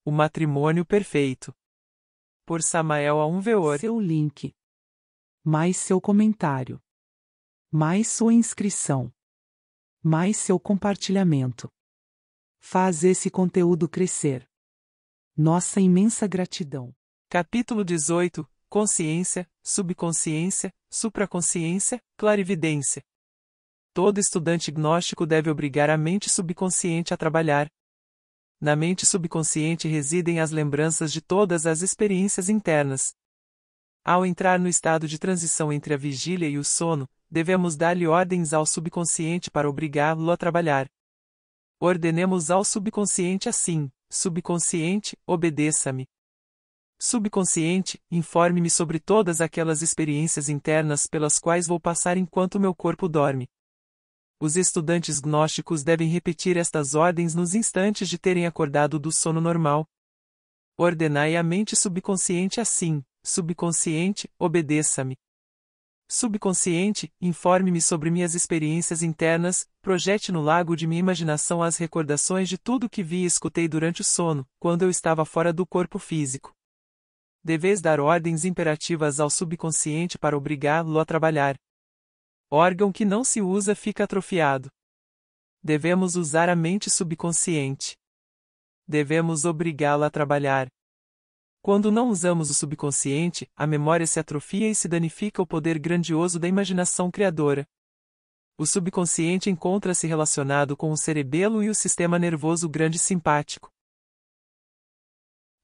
O matrimônio perfeito. Por Samael Aunveor. Seu link. Mais seu comentário. Mais sua inscrição. Mais seu compartilhamento. Faz esse conteúdo crescer. Nossa imensa gratidão. Capítulo 18. Consciência, subconsciência, supraconsciência, clarividência. Todo estudante gnóstico deve obrigar a mente subconsciente a trabalhar. Na mente subconsciente residem as lembranças de todas as experiências internas. Ao entrar no estado de transição entre a vigília e o sono, devemos dar-lhe ordens ao subconsciente para obrigá-lo a trabalhar. Ordenemos ao subconsciente assim: subconsciente, obedeça-me. Subconsciente, informe-me sobre todas aquelas experiências internas pelas quais vou passar enquanto meu corpo dorme. Os estudantes gnósticos devem repetir estas ordens nos instantes de terem acordado do sono normal. Ordenai à mente subconsciente assim: subconsciente, obedeça-me. Subconsciente, informe-me sobre minhas experiências internas, projete no lago de minha imaginação as recordações de tudo que vi e escutei durante o sono, quando eu estava fora do corpo físico. Deveis dar ordens imperativas ao subconsciente para obrigá-lo a trabalhar. Órgão que não se usa fica atrofiado. Devemos usar a mente subconsciente. Devemos obrigá-la a trabalhar. Quando não usamos o subconsciente, a memória se atrofia e se danifica o poder grandioso da imaginação criadora. O subconsciente encontra-se relacionado com o cerebelo e o sistema nervoso grande simpático.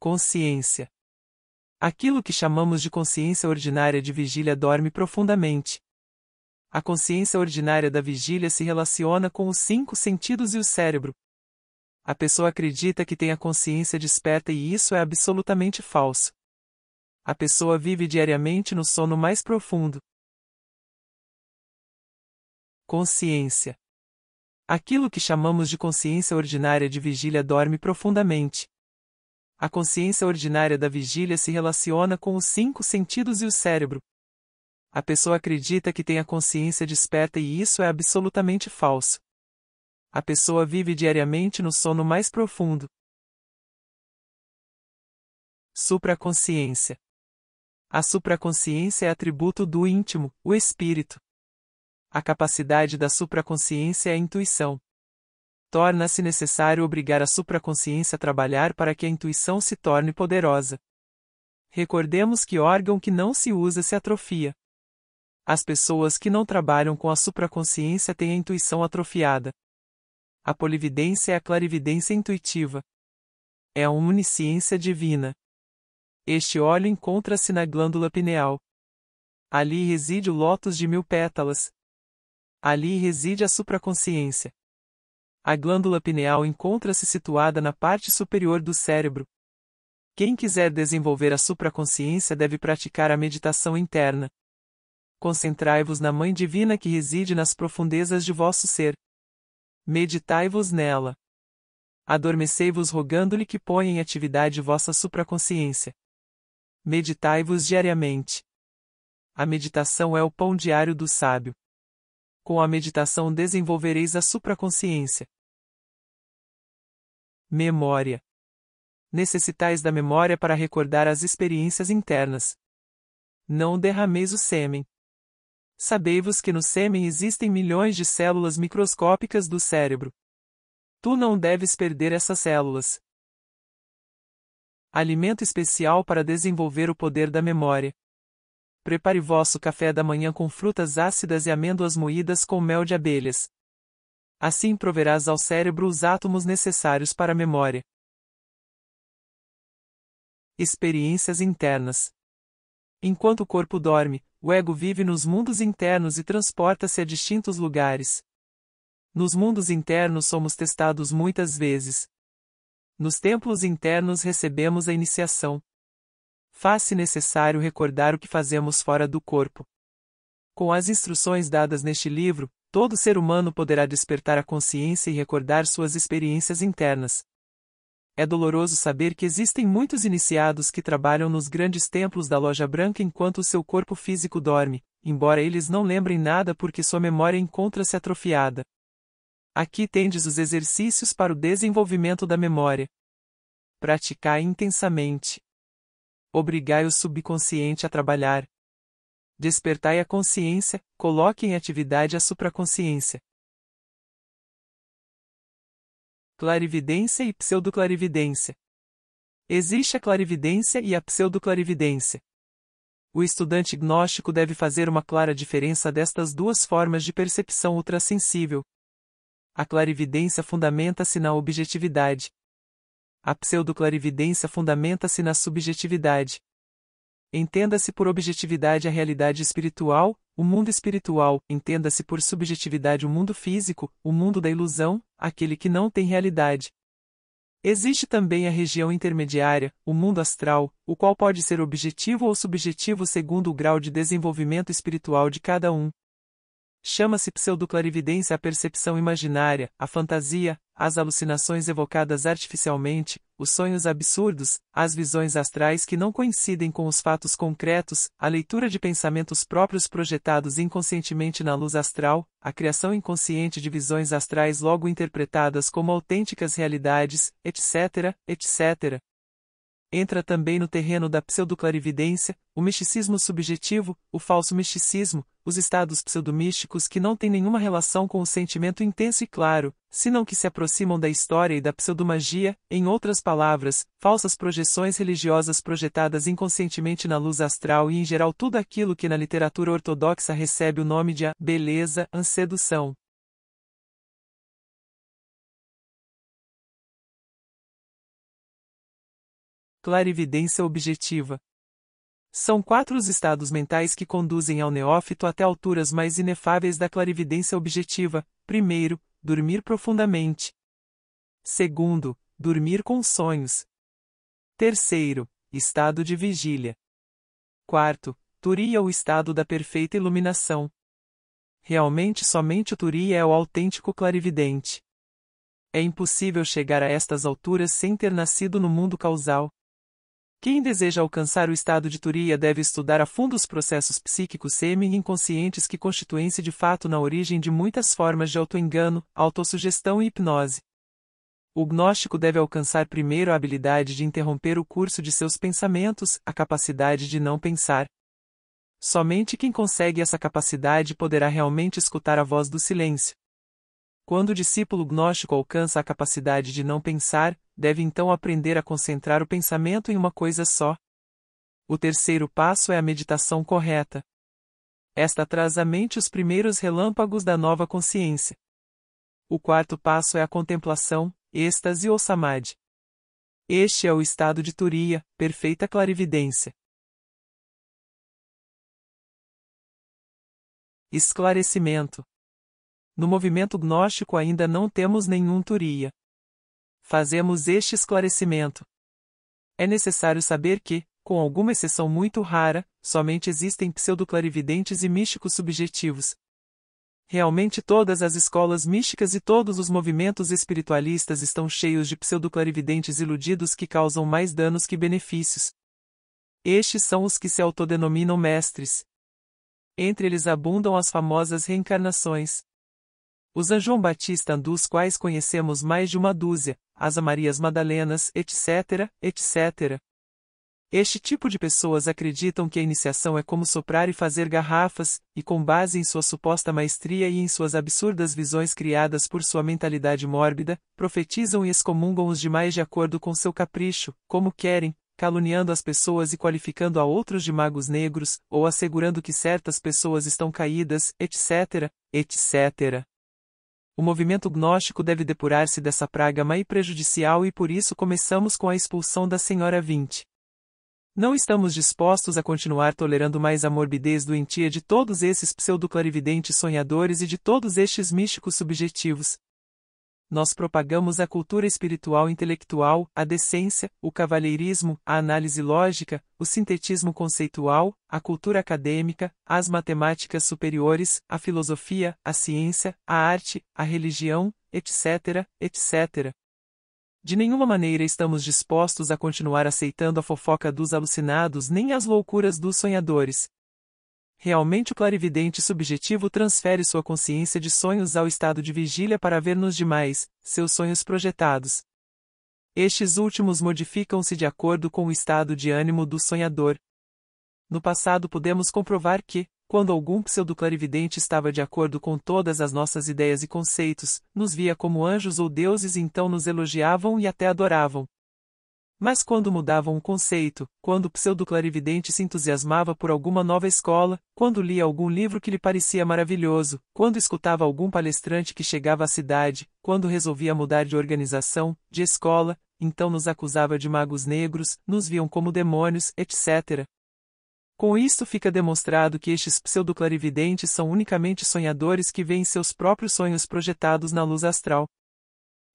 Consciência. Aquilo que chamamos de consciência ordinária de vigília dorme profundamente. A consciência ordinária da vigília se relaciona com os 5 sentidos e o cérebro. A pessoa acredita que tem a consciência desperta e isso é absolutamente falso. A pessoa vive diariamente no sono mais profundo. Consciência. Aquilo que chamamos de consciência ordinária de vigília dorme profundamente. A consciência ordinária da vigília se relaciona com os 5 sentidos e o cérebro. A pessoa acredita que tem a consciência desperta e isso é absolutamente falso. A pessoa vive diariamente no sono mais profundo. Supraconsciência. A supraconsciência é atributo do íntimo, o espírito. A capacidade da supraconsciência é a intuição. Torna-se necessário obrigar a supraconsciência a trabalhar para que a intuição se torne poderosa. Recordemos que órgão que não se usa se atrofia. As pessoas que não trabalham com a supraconsciência têm a intuição atrofiada. A polividência é a clarividência intuitiva. É a onisciência divina. Este óleo encontra-se na glândula pineal. Ali reside o lótus de 1000 pétalas. Ali reside a supraconsciência. A glândula pineal encontra-se situada na parte superior do cérebro. Quem quiser desenvolver a supraconsciência deve praticar a meditação interna. Concentrai-vos na Mãe Divina que reside nas profundezas de vosso ser. Meditai-vos nela. Adormecei-vos rogando-lhe que ponha em atividade vossa supraconsciência. Meditai-vos diariamente. A meditação é o pão diário do sábio. Com a meditação desenvolvereis a supraconsciência. Memória. Necessitais da memória para recordar as experiências internas. Não derrameis o sêmen. Sabei-vos que no sêmen existem milhões de células microscópicas do cérebro. Tu não deves perder essas células. Alimento especial para desenvolver o poder da memória. Prepare vosso café da manhã com frutas ácidas e amêndoas moídas com mel de abelhas. Assim proverás ao cérebro os átomos necessários para a memória. Experiências internas. Enquanto o corpo dorme, o ego vive nos mundos internos e transporta-se a distintos lugares. Nos mundos internos somos testados muitas vezes. Nos templos internos recebemos a iniciação. Faz-se necessário recordar o que fazemos fora do corpo. Com as instruções dadas neste livro, todo ser humano poderá despertar a consciência e recordar suas experiências internas. É doloroso saber que existem muitos iniciados que trabalham nos grandes templos da Loja Branca enquanto o seu corpo físico dorme, embora eles não lembrem nada porque sua memória encontra-se atrofiada. Aqui tendes os exercícios para o desenvolvimento da memória. Praticai intensamente. Obrigai o subconsciente a trabalhar. Despertai a consciência, coloque em atividade a supraconsciência. Clarividência e pseudoclarividência. Existe a clarividência e a pseudoclarividência. O estudante gnóstico deve fazer uma clara diferença destas duas formas de percepção ultrassensível. A clarividência fundamenta-se na objetividade. A pseudoclarividência fundamenta-se na subjetividade. Entenda-se por objetividade a realidade espiritual, o mundo espiritual, entenda-se por subjetividade o mundo físico, o mundo da ilusão, aquele que não tem realidade. Existe também a região intermediária, o mundo astral, o qual pode ser objetivo ou subjetivo segundo o grau de desenvolvimento espiritual de cada um. Chama-se pseudoclarividência a percepção imaginária, a fantasia, as alucinações evocadas artificialmente, os sonhos absurdos, as visões astrais que não coincidem com os fatos concretos, a leitura de pensamentos próprios projetados inconscientemente na luz astral, a criação inconsciente de visões astrais logo interpretadas como autênticas realidades, etc., etc. Entra também no terreno da pseudoclarividência, o misticismo subjetivo, o falso misticismo, os estados pseudomísticos que não têm nenhuma relação com o sentimento intenso e claro, senão que se aproximam da história e da pseudomagia, em outras palavras, falsas projeções religiosas projetadas inconscientemente na luz astral e em geral tudo aquilo que na literatura ortodoxa recebe o nome de a beleza, a sedução. Clarividência objetiva. São 4 os estados mentais que conduzem ao neófito até alturas mais inefáveis da clarividência objetiva. Primeiro, dormir profundamente. Segundo, dormir com sonhos. Terceiro, estado de vigília. Quarto, turiya ou estado da perfeita iluminação. Realmente somente o turiya é o autêntico clarividente. É impossível chegar a estas alturas sem ter nascido no mundo causal. Quem deseja alcançar o estado de turiya deve estudar a fundo os processos psíquicos semi-inconscientes que constituem-se de fato na origem de muitas formas de autoengano, autossugestão e hipnose. O gnóstico deve alcançar primeiro a habilidade de interromper o curso de seus pensamentos, a capacidade de não pensar. Somente quem consegue essa capacidade poderá realmente escutar a voz do silêncio. Quando o discípulo gnóstico alcança a capacidade de não pensar, deve então aprender a concentrar o pensamento em uma coisa só. O terceiro passo é a meditação correta. Esta traz à mente os primeiros relâmpagos da nova consciência. O quarto passo é a contemplação, êxtase ou samadhi. Este é o estado de turiya, perfeita clarividência. Esclarecimento. No movimento gnóstico ainda não temos nenhum turiya. Fazemos este esclarecimento. É necessário saber que, com alguma exceção muito rara, somente existem pseudoclarividentes e místicos subjetivos. Realmente todas as escolas místicas e todos os movimentos espiritualistas estão cheios de pseudoclarividentes iludidos que causam mais danos que benefícios. Estes são os que se autodenominam mestres. Entre eles abundam as famosas reencarnações. Os São João Batista, dos quais conhecemos mais de uma dúzia, as Marias Madalenas, etc., etc. Este tipo de pessoas acreditam que a iniciação é como soprar e fazer garrafas, e com base em sua suposta maestria e em suas absurdas visões criadas por sua mentalidade mórbida, profetizam e excomungam os demais de acordo com seu capricho, como querem, caluniando as pessoas e qualificando a outros de magos negros, ou assegurando que certas pessoas estão caídas, etc., etc. O movimento gnóstico deve depurar-se dessa praga má e prejudicial e por isso começamos com a expulsão da Senhora 20. Não estamos dispostos a continuar tolerando mais a morbidez doentia de todos esses pseudoclarividentes sonhadores e de todos estes místicos subjetivos. Nós propagamos a cultura espiritual intelectual, a decência, o cavalheirismo, a análise lógica, o sintetismo conceitual, a cultura acadêmica, as matemáticas superiores, a filosofia, a ciência, a arte, a religião, etc., etc. De nenhuma maneira estamos dispostos a continuar aceitando a fofoca dos alucinados nem as loucuras dos sonhadores. Realmente o clarividente subjetivo transfere sua consciência de sonhos ao estado de vigília para ver nos demais, seus sonhos projetados. Estes últimos modificam-se de acordo com o estado de ânimo do sonhador. No passado podemos comprovar que, quando algum pseudoclarividente estava de acordo com todas as nossas ideias e conceitos, nos via como anjos ou deuses e então nos elogiavam e até adoravam. Mas quando mudavam um conceito, quando o pseudoclarividente se entusiasmava por alguma nova escola, quando lia algum livro que lhe parecia maravilhoso, quando escutava algum palestrante que chegava à cidade, quando resolvia mudar de organização, de escola, então nos acusava de magos negros, nos viam como demônios, etc. Com isto fica demonstrado que estes pseudoclarividentes são unicamente sonhadores que veem seus próprios sonhos projetados na luz astral.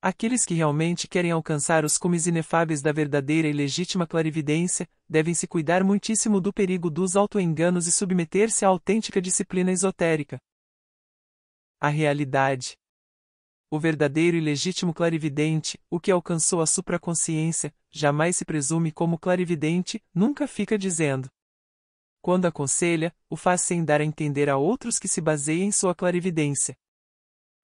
Aqueles que realmente querem alcançar os cumes inefáveis da verdadeira e legítima clarividência, devem se cuidar muitíssimo do perigo dos autoenganos e submeter-se à autêntica disciplina esotérica. A realidade. O verdadeiro e legítimo clarividente, o que alcançou a supraconsciência, jamais se presume como clarividente, nunca fica dizendo. Quando aconselha, o faz sem dar a entender a outros que se baseiem em sua clarividência.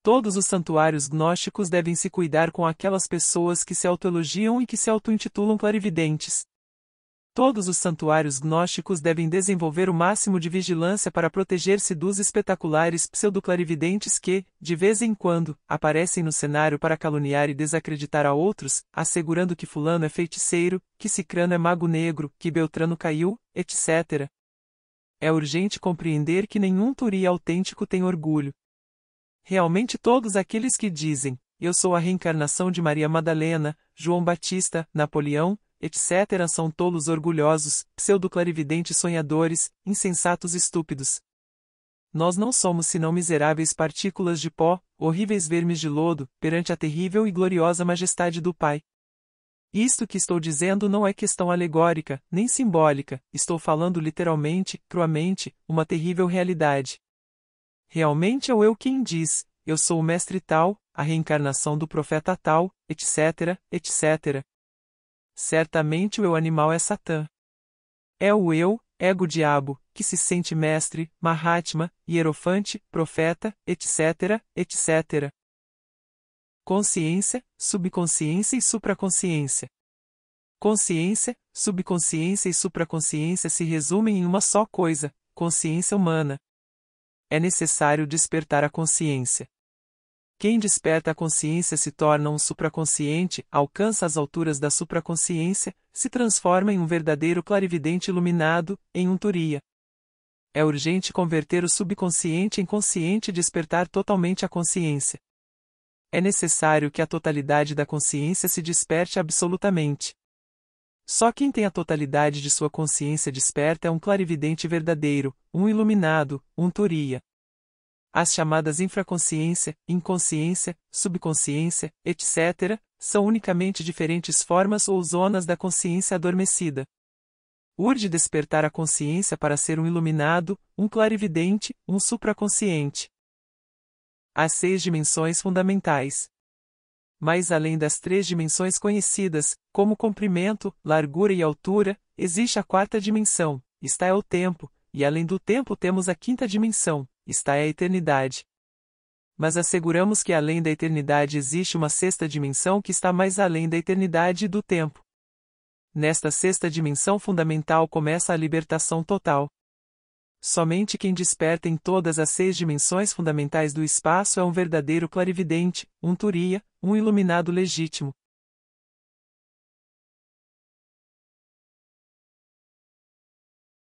Todos os santuários gnósticos devem se cuidar com aquelas pessoas que se autoelogiam e que se auto-intitulam clarividentes. Todos os santuários gnósticos devem desenvolver o máximo de vigilância para proteger-se dos espetaculares pseudoclarividentes que, de vez em quando, aparecem no cenário para caluniar e desacreditar a outros, assegurando que fulano é feiticeiro, que cicrano é mago negro, que Beltrano caiu, etc. É urgente compreender que nenhum turi autêntico tem orgulho. Realmente todos aqueles que dizem, eu sou a reencarnação de Maria Madalena, João Batista, Napoleão, etc. são tolos orgulhosos, pseudoclarividentes sonhadores, insensatos estúpidos. Nós não somos senão miseráveis partículas de pó, horríveis vermes de lodo, perante a terrível e gloriosa majestade do Pai. Isto que estou dizendo não é questão alegórica, nem simbólica, estou falando literalmente, cruamente, uma terrível realidade. Realmente é o eu quem diz, eu sou o mestre tal, a reencarnação do profeta tal, etc., etc. Certamente o eu animal é Satã. É o eu, ego-diabo, que se sente mestre, Mahatma, hierofante, profeta, etc., etc. Consciência, subconsciência e supraconsciência. Consciência, subconsciência e supraconsciência se resumem em uma só coisa, consciência humana. É necessário despertar a consciência. Quem desperta a consciência se torna um supraconsciente, alcança as alturas da supraconsciência, se transforma em um verdadeiro clarividente iluminado, em um turiya. É urgente converter o subconsciente em consciente e despertar totalmente a consciência. É necessário que a totalidade da consciência se desperte absolutamente. Só quem tem a totalidade de sua consciência desperta é um clarividente verdadeiro, um iluminado, um turiya. As chamadas infraconsciência, inconsciência, subconsciência, etc., são unicamente diferentes formas ou zonas da consciência adormecida. Urge despertar a consciência para ser um iluminado, um clarividente, um supraconsciente. As 6 dimensões fundamentais. Mais além das 3 dimensões conhecidas, como comprimento, largura e altura, existe a 4ª dimensão, esta é o tempo, e além do tempo temos a 5ª dimensão, esta é a eternidade. Mas asseguramos que além da eternidade existe uma 6ª dimensão que está mais além da eternidade e do tempo. Nesta 6ª dimensão fundamental começa a libertação total. Somente quem desperta em todas as 6 dimensões fundamentais do espaço é um verdadeiro clarividente, um turiya, um iluminado legítimo.